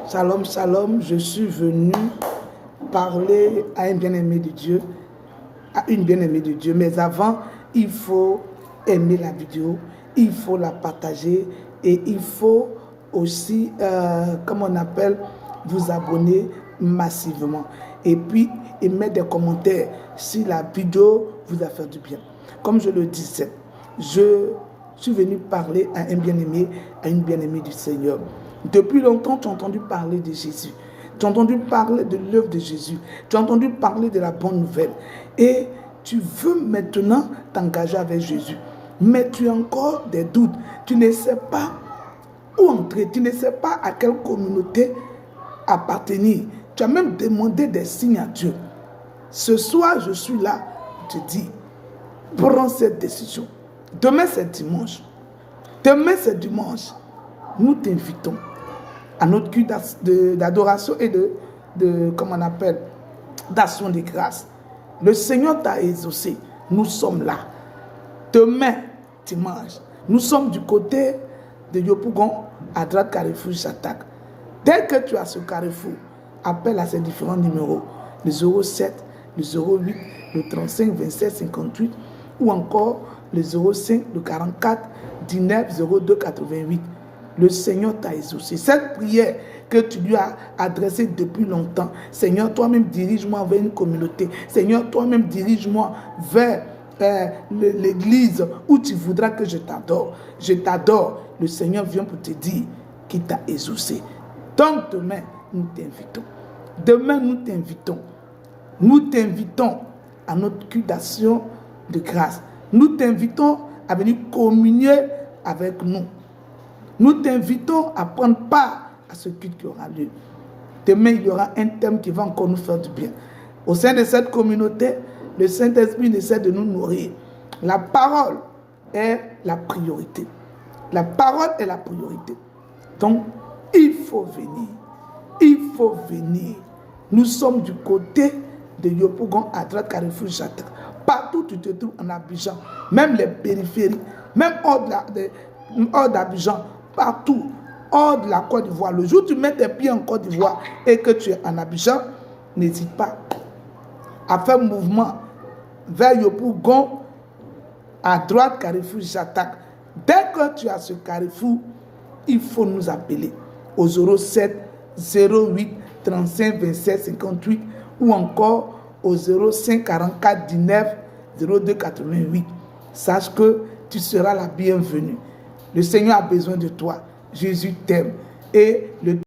Shalom, shalom, je suis venu parler à un bien-aimé de Dieu, à une bien-aimée de Dieu. Mais avant, il faut aimer la vidéo, il faut la partager et il faut aussi, comme on appelle, vous abonner massivement. Et puis, mettre des commentaires si la vidéo vous a fait du bien. Comme je le disais, je suis venu parler à un bien-aimé, à une bien-aimée du Seigneur. Depuis longtemps, tu as entendu parler de Jésus. Tu as entendu parler de l'œuvre de Jésus. Tu as entendu parler de la bonne nouvelle. Et tu veux maintenant t'engager avec Jésus. Mais tu as encore des doutes. Tu ne sais pas où entrer. Tu ne sais pas à quelle communauté appartenir. Tu as même demandé des signes à Dieu. Ce soir, je suis là pour te dire, prends cette décision. Demain, c'est dimanche. Demain, c'est dimanche. Nous t'invitons à notre culte d'adoration et comment on appelle, d'action de grâce. Le Seigneur t'a exaucé. Nous sommes là. Demain, dimanche, nous sommes du côté de Yopougon, à droite Carrefour Chatak. Dès que tu as ce carrefour, appelle à ces différents numéros, le 07, le 08, le 35 27 58 ou encore le 05, le 44 19 02 88. Le Seigneur t'a exaucé. Cette prière que tu lui as adressée depuis longtemps, Seigneur, toi-même dirige-moi vers une communauté. Seigneur, toi-même dirige-moi vers l'église où tu voudras que je t'adore. Je t'adore. Le Seigneur vient pour te dire qu'il t'a exaucé. Donc demain, nous t'invitons. Demain, nous t'invitons. Nous t'invitons à notre culte d'action de grâce. Nous t'invitons à venir communier avec nous. Nous t'invitons à prendre part à ce culte qui aura lieu. Demain, il y aura un thème qui va encore nous faire du bien. Au sein de cette communauté, le Saint-Esprit essaie de nous nourrir. La parole est la priorité. La parole est la priorité. Donc, il faut venir. Il faut venir. Nous sommes du côté de Yopougon, à droite Carrefour Chatak. Partout où tu te trouves en Abidjan, même les périphéries, même hors d'Abidjan, partout, hors de la Côte d'Ivoire. Le jour où tu mets tes pieds en Côte d'Ivoire et que tu es en Abidjan, n'hésite pas à faire un mouvement vers Yopougon, à droite Carrefour Chatak. Dès que tu as ce carrefour, il faut nous appeler au 07 08 35 27 58 ou encore au 05 44 19 02 88. Sache que tu seras la bienvenue. Le Seigneur a besoin de toi. Jésus t'aime. Et le